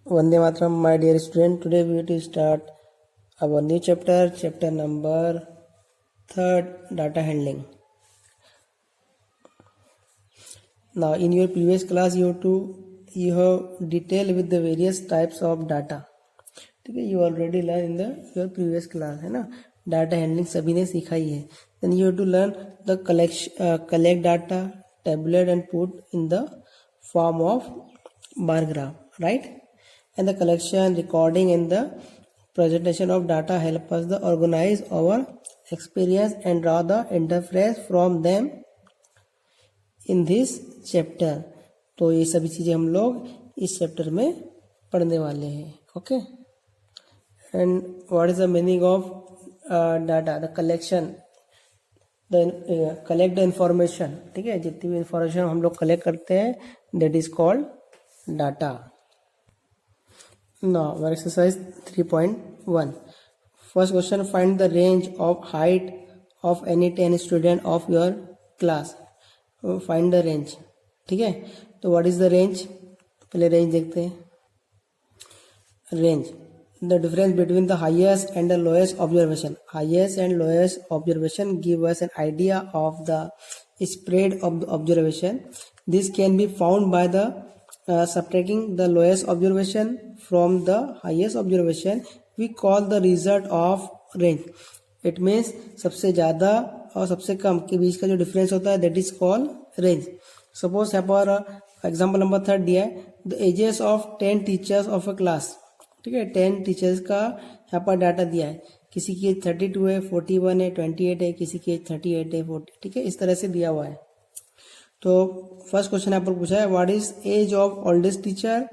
Vande Mataram, my dear student. Today we will start our new chapter, chapter number 3, data handling. Now, in your previous class, you have detailed with the various types of data. ठीक है, you already learn in the your previous class है ना. Data handling सभी ने सीखा ही है. Then you have to learn the collect data, tabulate and put in the form of bar graph, right? And the collection, recording and the presentation of data help us to organize our experience and draw the interface from them in this chapter. तो ये सभी चीज़ें हम लोग इस chapter में पढ़ने वाले हैं. Okay. And what is the meaning of data? The collection, collect the information. ठीक है, जितनी भी इंफॉर्मेशन हम लोग कलेक्ट करते हैं, that is called data. Now, our exercise 3.1. First question, find the range of height of any 10 student of your class. Find the range. ठीक है, तो what is the range? पहले range देखते हैं. Range, the difference between the highest and the lowest observation. Highest and lowest observation give us an idea of the spread of the observation. This can be found by the subtracting the lowest observation from the highest observation. We call the result of range. It means सबसे ज़्यादा और सबसे कम के बीच का जो difference होता है, that is called range. Suppose यहाँ पर एग्जाम्पल नंबर 3 दिया है, the ages of 10 teachers of a class. ठीक है, 10 टीचर्स का यहाँ पर डाटा दिया है. किसी की एज 32 है, 41 है, 28 है, किसी की एज 38 है, 40. ठीक है, इस तरह से दिया हुआ है. तो फर्स्ट क्वेश्चन यहाँ पर पूछा है, what is age of oldest teacher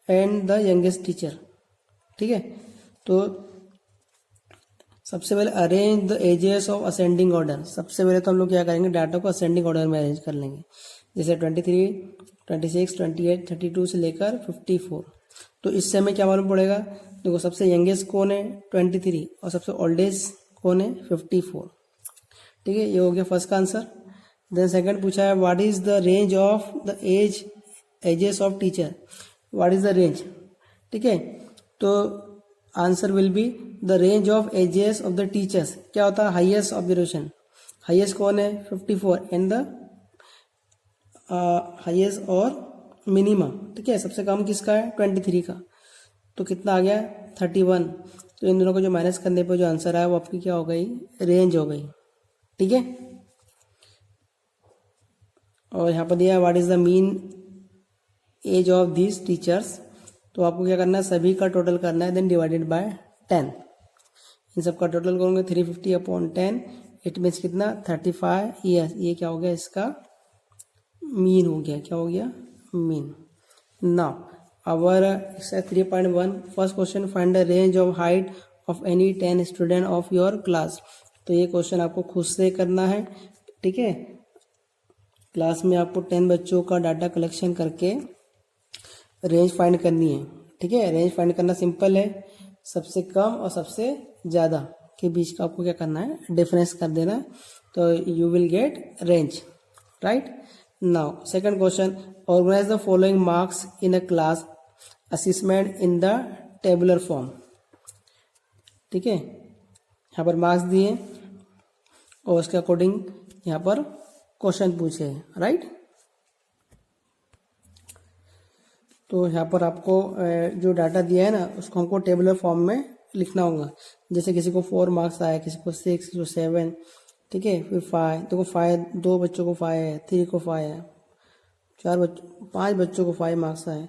and the youngest teacher. ठीक है, तो सबसे पहले arrange the ages of ascending order. सबसे पहले तो हम लोग क्या करेंगे, डाटा को असेंडिंग ऑर्डर में अरेंज कर लेंगे. जैसे 23, 26, 28, 32 से लेकर 54. तो इससे हमें क्या मालूम पड़ेगा, देखो सबसे यंगेस्ट कौन है 23 और सबसे ओल्डेस्ट कौन है 54. ठीक है, ये हो गया फर्स्ट का आंसर. देन सेकंड पूछा है, what is the range of the ages of teacher. What is the range. ठीक है, तो answer will be the range of ages of the teachers. क्या होता है, हाईएस्ट ऑब्जर्वेशन. हाईएस्ट कौन है 54 एंड द हाईएस्ट और मिनिमम. ठीक है, सबसे कम किसका है 23 का. तो कितना आ गया 31. तो इन दोनों को जो माइनस करने पे जो आंसर आया वो आपकी क्या हो गई, रेंज हो गई. ठीक है, और यहाँ पर दिया what is the mean age of this teachers. तो आपको क्या करना है, सभी का टोटल करना है, देन डिवाइडेड बाय 10. इन सब का टोटल करोगे 350/10. इट मीन्स कितना 35 ईयर्स. ये क्या हो गया, इसका मीन हो गया. क्या हो गया, mean. Now our exercise 3.1 first question, find the range of height of any 10 student of your class. तो ये क्वेश्चन आपको खुद से करना है. ठीक है, क्लास में आपको 10 बच्चों का डाटा कलेक्शन करके रेंज फाइंड करनी है. ठीक है, रेंज फाइंड करना सिंपल है. सबसे कम और सबसे ज़्यादा के बीच का आपको क्या करना है, डिफरेंस कर देना है. तो you will get range. Right. Now second question, organize the following marks in a class assessment in the tabular form. ठीक है, यहाँ पर मार्क्स दिए और उसके अकॉर्डिंग यहाँ पर क्वेश्चन पूछे हैं. राइट. तो यहाँ पर आपको जो डाटा दिया है ना, उसको हमको टेबुलर फॉर्म में लिखना होगा. जैसे किसी को 4 मार्क्स आया, किसी को 6, किसी को 7. ठीक है, फिर 5. देखो 5, 2 बच्चों को 5 है, 3 को 5 है, 5 बच्चों को 5 मार्क्स आए.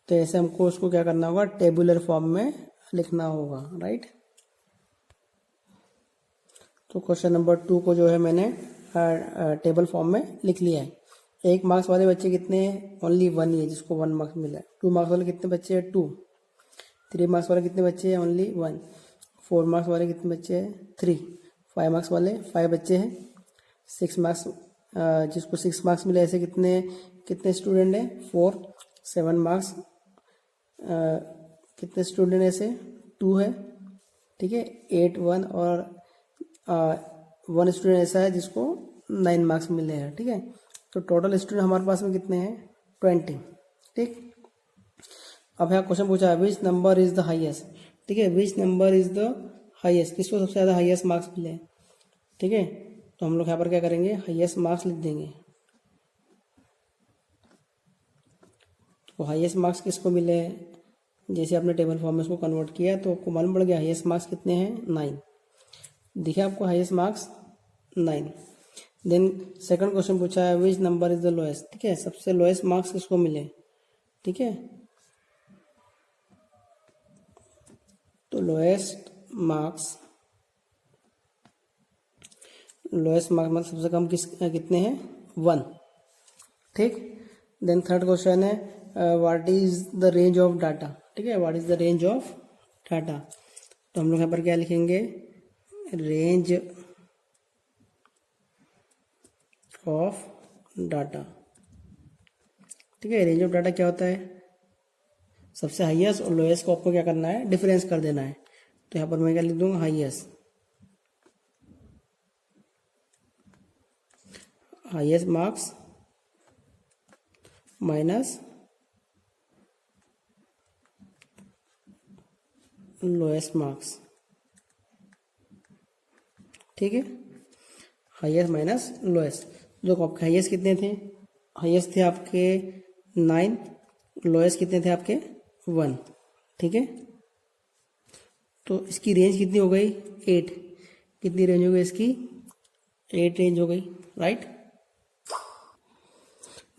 तो ऐसे हमको उसको क्या करना होगा, टेबुलर फॉर्म में लिखना होगा. राइट. तो क्वेश्चन नंबर 2 को जो है मैंने टेबल फॉर्म में लिख लिया है. 1 मार्क्स वाले बच्चे कितने हैं, ओनली 1 ही है जिसको 1 मार्क्स मिला है. 2 मार्क्स वाले कितने बच्चे हैं, 2. 3 मार्क्स वाले कितने बच्चे हैं, ओनली 1. 4 मार्क्स वाले कितने बच्चे हैं, 3. 5 मार्क्स वाले 5 बच्चे हैं. 6 मार्क्स जिसको 6 मार्क्स मिले, ऐसे कितने स्टूडेंट हैं, 4. 7 मार्क्स कितने स्टूडेंट ऐसे 2 है. ठीक है, 8, 1 और 1 स्टूडेंट ऐसा है जिसको 9 मार्क्स मिले हैं. ठीक है, तो टोटल स्टूडेंट हमारे पास में कितने हैं, 20. ठीक. अब यहाँ क्वेश्चन पूछा है which number is the highest, ठीक है, which number is the highest, किसको सबसे ज़्यादा हाईएस्ट मार्क्स मिले, ठीक है। तो हम लोग यहाँ पर क्या करेंगे, हाईएस्ट मार्क्स लिख देंगे। तो हाईएस्ट मार्क्स किसको मिले, जैसे आपने टेबल फॉर्म में इसको कन्वर्ट किया तो आपको मालूम पड़ गया हाईएस्ट मार्क्स कितने हैं, 9, देखिए आपको highest marks 9। Then second question पूछा है which number is the lowest, ठीक है, सबसे लोएस्ट मार्क्स किसको मिले, ठीक है। तो लोएस्ट मार्क्स मतलब सबसे कम कितने हैं, 1, ठीक। देन थर्ड क्वेश्चन है what is the range of data, ठीक है, what is the range of data. तो हम लोग यहाँ पर क्या लिखेंगे, रेंज ऑफ डाटा, ठीक है। रेंज ऑफ डाटा क्या होता है, सबसे हाईएस्ट और लोएस्ट को आपको क्या करना है, डिफरेंस कर देना है। तो यहाँ पर मैं क्या लिख दूंगा, highest marks minus lowest marks, ठीक है, हाईएस्ट माइनस लोएस्ट। जो आपके हाईएस्ट कितने थे, हाईएस्ट थे आपके 9, लोएस्ट कितने थे आपके 1, ठीक है। तो इसकी रेंज कितनी हो गई, 8, कितनी रेंज हो गई इसकी, 8 रेंज हो गई, राइट।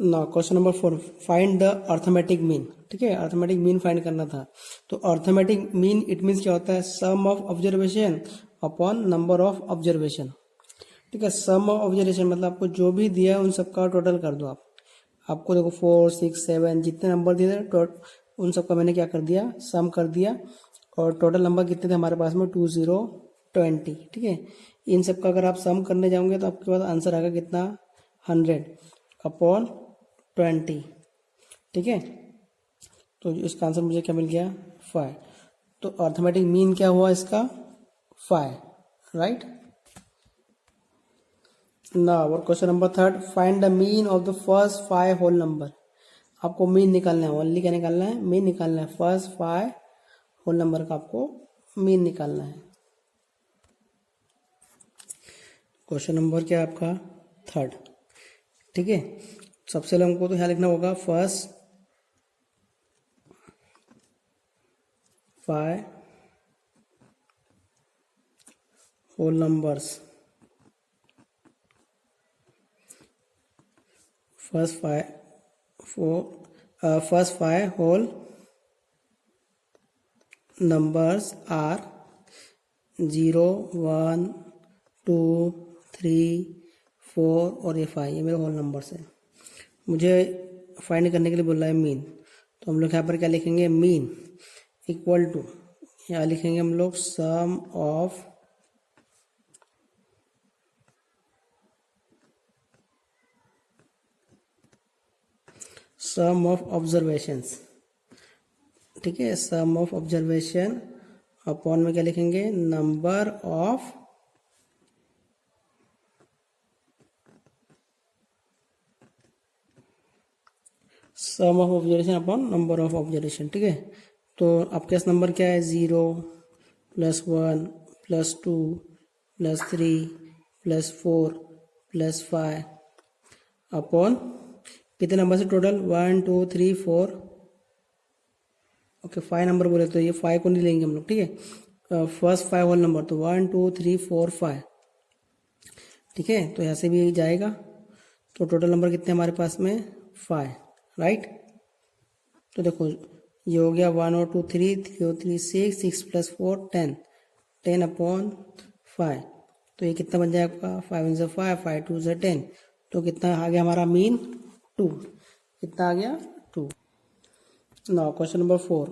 ना question number 4, find the arithmetic mean, ठीक है, अर्थमेटिक मीन फाइंड करना था। तो अर्थमेटिक मीन इट मीन्स क्या होता है, sum of observation upon number of observation, ठीक है। सम ऑफ ऑब्जर्वेशन मतलब आपको जो भी दिया है उन सबका टोटल कर दो आप। आपको देखो 4, 6, 7 जितने नंबर दिए थे उन सबका मैंने क्या कर दिया, सम कर दिया, और टोटल नंबर कितने थे हमारे पास में 20, 20, ठीक है। इन सबका अगर आप सम करने जाओगे तो आपके पास आंसर आएगा कितना, 100 अपॉन 20, ठीक है। तो इसका आंसर मुझे क्या मिल गया, 5। तो अर्थमेटिक मीन क्या हुआ इसका, 5, right. Now question number 3, find the mean of the first 5 whole number. आपको मीन निकालना है, ओनली क्या निकालना है, मीन निकालना है, फर्स्ट 5 होल नंबर का आपको मीन निकालना है। क्वेश्चन नंबर क्या है आपका, 3, ठीक है। सबसे पहले हमको तो यहाँ लिखना होगा first 5 whole numbers, first 5 whole numbers are 0, 1, 2, 3, 4 और ये 5, ये मेरे होल नंबर्स हैं। मुझे फाइंड करने के लिए बोल रहा है मीन, तो हम लोग यहाँ पर क्या लिखेंगे, मीन इक्वल टू, यहाँ लिखेंगे हम लोग सम ऑफ ऑब्जर्वेशंस, ठीक है, सम ऑफ ऑब्जर्वेशन अपॉन में क्या लिखेंगे, number of sum of observation upon number of observation, ठीक है। तो आपके पास नंबर क्या है, 0 + 1 + 2 + 3 + 4 + 5 अपॉन कितने नंबर से टोटल, 1, 2, 3, 4, ओके 5 नंबर बोले तो ये 5 को नहीं लेंगे हम लोग, ठीक है। फर्स्ट 5 होल नंबर तो 1, 2, 3, 4, 5, ठीक है। तो यहाँ से भी जाएगा, तो टोटल नंबर कितने हमारे पास में, 5, राइट। तो देखो ये हो गया 1 और 2, 3, 3 और 3, 6, 6 + 4, 10, 10 अपॉन 5। तो ये कितना बन जाएगा, 5 × 5, 5 × 2 = 10। तो कितना आ गया हमारा मीन, 2, कितना आ गया, 2। Now question number 4,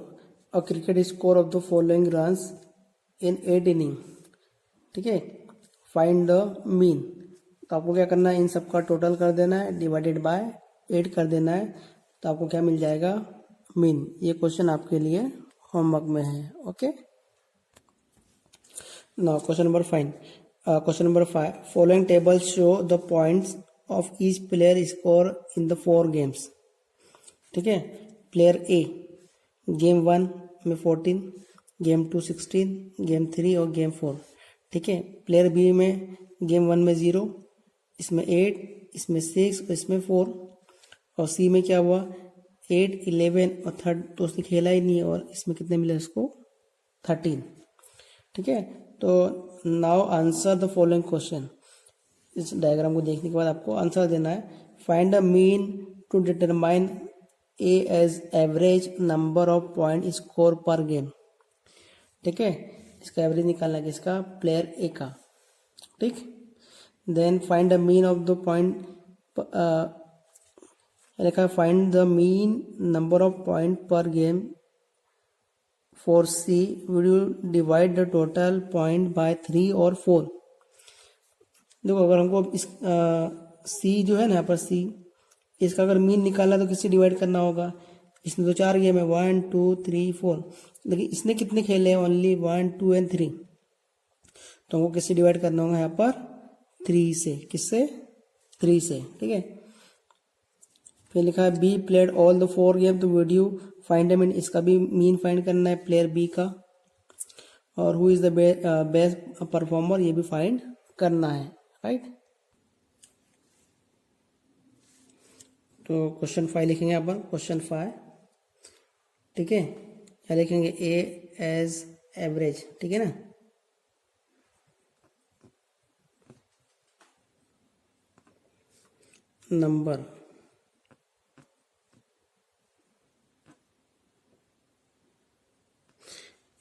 a cricket score of the following runs in 8 inning, ठीक है, फाइंड द मीन। तो आपको क्या करना है, इन सबका टोटल कर देना है, डिवाइडेड बाय 8 कर देना है, तो आपको क्या मिल जाएगा, मीन। ये क्वेश्चन आपके लिए होमवर्क में है, okay. Now question number 5, following table show the points of each player score in the 4 games, ठीक है। प्लेयर ए गेम 1 में 14, गेम 2 16, गेम 3 और गेम 4, ठीक है। प्लेयर बी में गेम 1 में 0, इसमें 8, इसमें 6 और इसमें 4, और सी में क्या हुआ 8, 11 और थर्ड तो उसने खेला ही नहीं, और इसमें कितने मिले उसको 13, ठीक है। तो now answer the following question. इस डायग्राम को देखने के बाद आपको आंसर देना है। Find the mean to determine a age average number of point score per game, ठीक है। इसका एवरेज निकालना है किसका, प्लेयर ए का, ठीक। Then find the mean of the point, लिखा find the mean number of point पर game for C, will you divide the total point by 3 और 4। देखो अगर हमको इस सी जो है ना यहाँ पर सी, इसका अगर मीन निकालना तो किससे डिवाइड करना होगा। इसमें तो 4 गेम है 1 2 3 4, लेकिन इसने कितने खेले हैं, ओनली 1 2 एंड 3, तो हमको किससे डिवाइड करना होगा यहाँ पर 3 से, किससे 3 से, ठीक है। फिर लिखा है be played all the 4 game, तो वीडियो फाइंड द मीन, इसका भी मीन फाइंड करना है प्लेयर बी का, और who is the best performer ये भी फाइंड करना है, राइट। तो क्वेश्चन 5 लिखेंगे अपन, क्वेश्चन 5, ठीक है। यहाँ लिखेंगे ए एज एवरेज, ठीक है ना। Number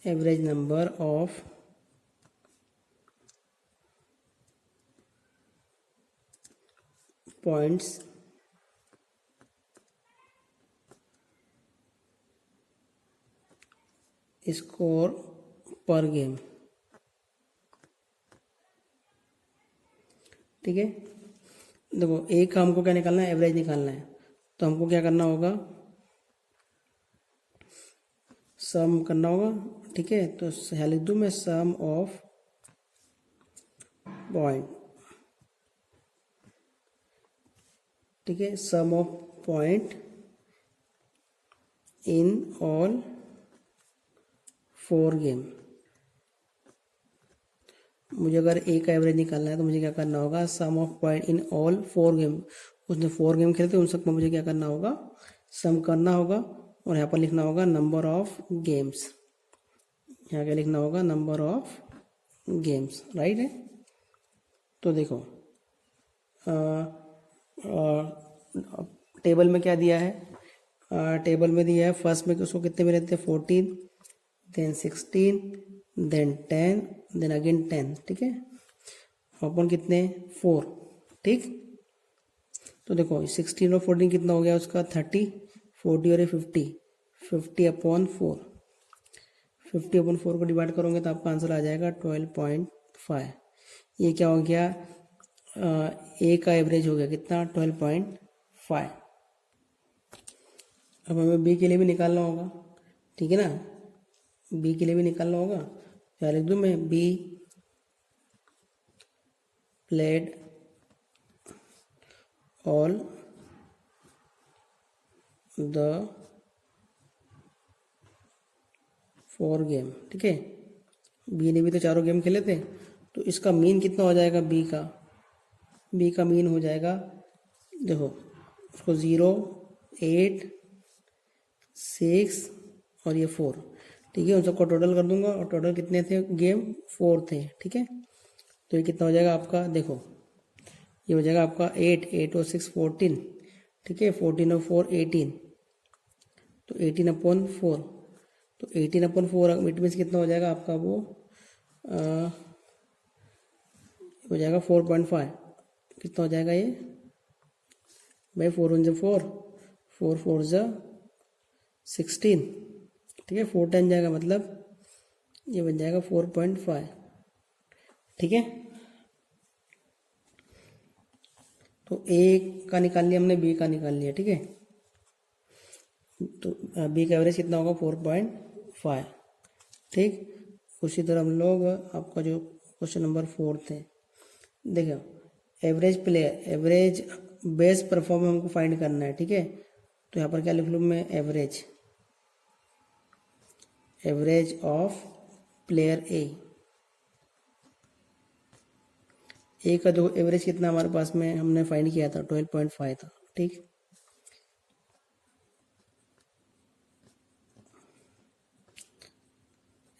average number of points score per game, ठीक है। देखो एक का हमको क्या निकालना है, एवरेज निकालना है, तो हमको क्या करना होगा, सम करना होगा, ठीक है। तो यहाँ लिख दूँ मैं सम ऑफ पॉइंट, ठीक है, sum of point in all 4 game. मुझे अगर ए का एवरेज निकालना है तो मुझे क्या करना होगा, sum of point in all 4 game, उसने 4 गेम खेले थे उन सब में मुझे क्या करना होगा, सम करना होगा, और यहाँ पर लिखना होगा नंबर ऑफ गेम्स, यहाँ क्या लिखना होगा, नंबर ऑफ गेम्स, राइट है। तो देखो टेबल में क्या दिया है, टेबल में दिया है फर्स्ट में उसको कितने मिले थे 14, देन 16, देन 10, देन अगेन 10, ठीक है। अपन कितने 4, ठीक। तो देखो 16 और 14 कितना हो गया उसका 30, 40 और 50, 50 अपॉन 4, 50 अपॉन 4 को डिवाइड करोगे तो आपका आंसर आ जाएगा 12.5। ये क्या हो गया, ए का एवरेज हो गया कितना 12.5। अब हमें बी के लिए भी निकालना होगा, ठीक है ना, बी के लिए भी निकालना होगा। क्या लिख दूँ मैं, be played all the 4 game, ठीक है। बी ने भी तो 4 गेम खेले थे, तो इसका मीन कितना हो जाएगा, बी का मीन हो जाएगा, देखो उसको 0 8 6 और ये 4, ठीक है। उन सबको टोटल कर दूंगा, और टोटल कितने थे गेम 4 थे, ठीक है। तो ये कितना हो जाएगा आपका, देखो ये हो जाएगा आपका 8 और 6 14, ठीक है, 14 और 4 18, तो 18 अपॉन 4, तो 18 अपॉन 4 इट मीन्स कितना हो जाएगा आपका, वो हो जाएगा 4.5। कितना हो जाएगा ये भाई, 4 1 4, 4 4 16, ठीक है, 4 10 जाएगा, मतलब ये बन जाएगा 4.5, ठीक है। तो ए का निकाल लिया हमने, बी का निकाल लिया, ठीक है। तो बी का एवरेज कितना होगा 4.5, ठीक। उसी तरह हम लोग आपका जो क्वेश्चन नंबर 4 थे, देखो average player, average best performer हमको फाइंड करना है, ठीक है। तो यहाँ पर क्या लिख लूँ मैं, average, average of player A का जो एवरेज कितना हमारे पास में हमने फाइंड किया था 12.5 था, ठीक।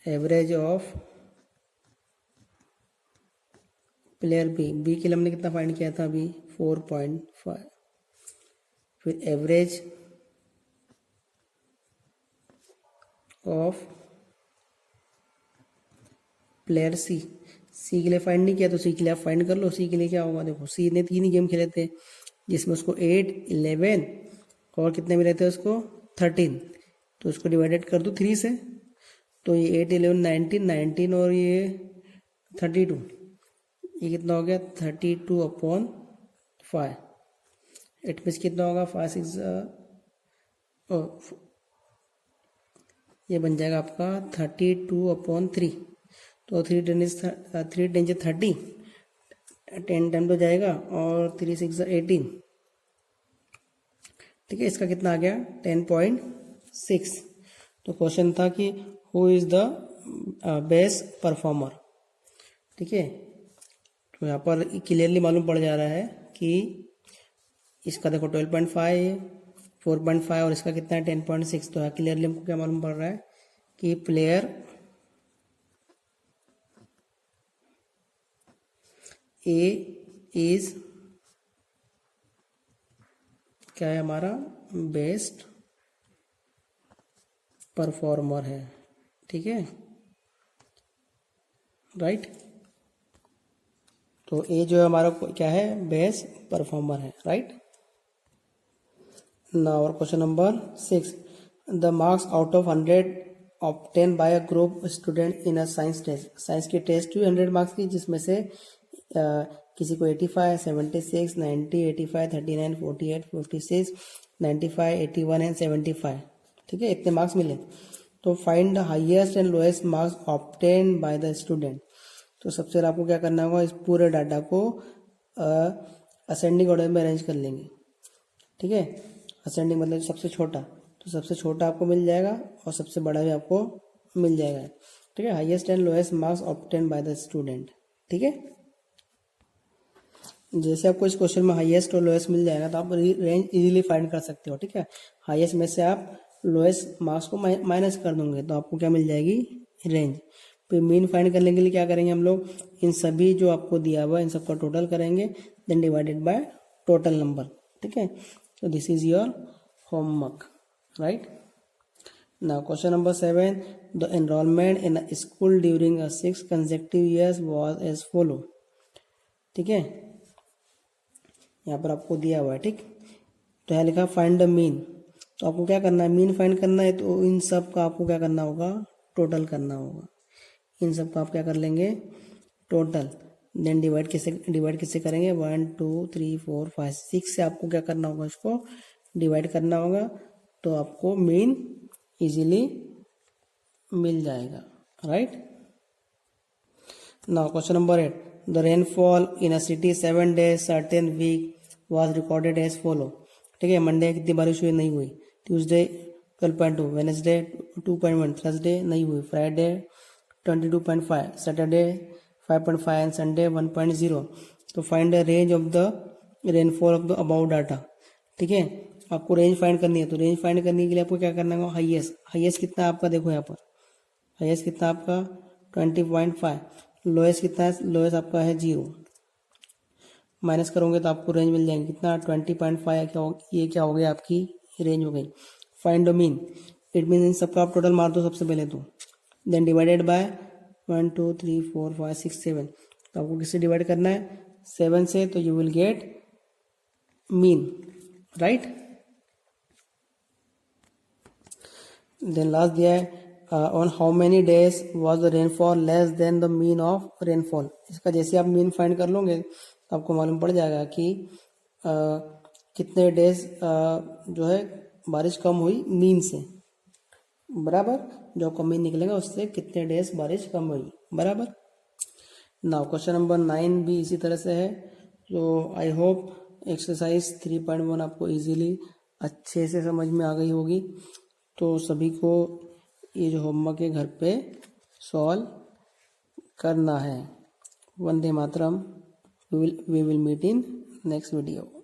एवरेज ऑफ प्लेयर बी के लिए हमने कितना फाइंड किया था अभी 4.5। फिर एवरेज ऑफ प्लेयर सी के लिए फाइंड नहीं किया तो सी के लिए आप फाइंड कर लो। सी के लिए क्या होगा, देखो सी ने 3 ही गेम खेले थे जिसमें उसको 8, 11 और कितने मिले थे उसको 13, तो उसको डिवाइडेड कर दो 3 से, तो ये 8, 11, 19 और ये 32, ये कितना हो गया 32/5। इट मीन्स कितना होगा 5, 6 ये बन जाएगा आपका 32/3। तो 3 10 इज 30, 10 टाइम तो जाएगा और 3 6 18, ठीक है। इसका कितना आ गया 10.6। तो क्वेश्चन था कि who is the best performer, ठीक है। तो यहाँ पर क्लियरली मालूम पड़ जा रहा है कि इसका देखो 12.5, 4.5 और इसका कितना है 10.6। तो यहाँ क्लियरली हमको क्या मालूम पड़ रहा है कि प्लेयर ए इज क्या है हमारा बेस्ट परफॉर्मर है, ठीक है, राइट। तो ए जो है हमारा क्या है बेस्ट परफॉर्मर है, right. Now question number 6, the marks out of 100 obtain by a group student in a science test. Science की टेस्ट हुई 100 मार्क्स की, जिसमें से किसी को 85, 76, 90, 85, 39, 48, 56, 95, 81 एंड 75, ठीक है, इतने मार्क्स मिले। तो find the highest and lowest marks obtain by the student. तो सबसे पहले आपको क्या करना होगा, इस पूरे डाटा को असेंडिंग ऑर्डर में अरेंज कर लेंगे, ठीक है। असेंडिंग मतलब सबसे छोटा, तो सबसे छोटा आपको मिल जाएगा और सबसे बड़ा भी आपको मिल जाएगा, ठीक है। Highest and lowest marks obtain by the student, ठीक है। जैसे आपको इस क्वेश्चन में हाईएस्ट और लोएस्ट मिल जाएगा तो आप रेंज इजीली फाइंड कर सकते हो, ठीक है। हाईएस्ट में से आप लोएस्ट मार्क्स को माइनस कर दोगे तो आपको क्या मिल जाएगी रेंज। फिर मीन फाइंड करने के लिए क्या करेंगे हम लोग, इन सभी जो आपको दिया हुआ इन सबका टोटल करेंगे, then divided by total number, ठीक है। तो this is your homework, right. Now question number 7, the enrollment in a school during 6 consecutive years was as follow, ठीक है। यहाँ पर आपको दिया हुआ है, ठीक। तो यहाँ लिखा फाइंड द मीन, तो आपको क्या करना है मीन फाइंड करना है, तो इन सब का आपको क्या करना होगा टोटल करना होगा। इन सब का आप क्या कर लेंगे टोटल, देन डिवाइड किससे करेंगे 1 2 3 4 5 6 से आपको क्या करना होगा इसको डिवाइड करना होगा, तो आपको मीन इजीली मिल जाएगा, right. Now question number 8, the rainfall in a city 7 days certain week was recorded as follow, ठीक है। मंडे कितनी बारिश हुई नहीं हुई, ट्यूसडे 12.2, वेडनेसडे 2.1, थर्सडे नहीं हुई, फ्राइडे 22.5, सैटरडे 5.5 एंड संडे 1.0। तो find the range of the rainfall of the about data, ठीक है। आपको रेंज फाइंड करनी है, तो रेंज फाइंड करने के लिए आपको क्या करना होगा हाईएस्ट कितना है आपका, देखो यहाँ पर हाईएस्ट कितना आपका 20.5, लोएस्ट कितना है, लोएस्ट आपका है 0, माइनस करोगे तो आपको रेंज मिल जाएगी कितना 20.5, ये क्या हो गया आपकी रेंज हो गई। Find the mean, it mean in सबका आप टोटल मार दो सबसे पहले, तो देन डिवाइडेड बाय 1 2 3 4 5 6 7, तो आपको किससे डिवाइड करना है 7 से, तो you will get mean, right. Then last दिया है on how many days was the rainfall less than the mean of rainfall. इसका जैसे आप मीन फाइंड कर लोगे तो आपको मालूम पड़ जाएगा कि कितने डेज जो है बारिश कम हुई मीन से, बराबर। जो आपका मीन निकलेगा उससे कितने डेज बारिश कम हुई, बराबर। नाउ क्वेश्चन नंबर 9 भी इसी तरह से है। तो आई होप एक्सरसाइज 3.1 आपको इजीली अच्छे से समझ में आ गई होगी। तो सभी को ये जो होमवर्क है घर पे सॉल्व करना है। वंदे मातरम। We will meet in next video.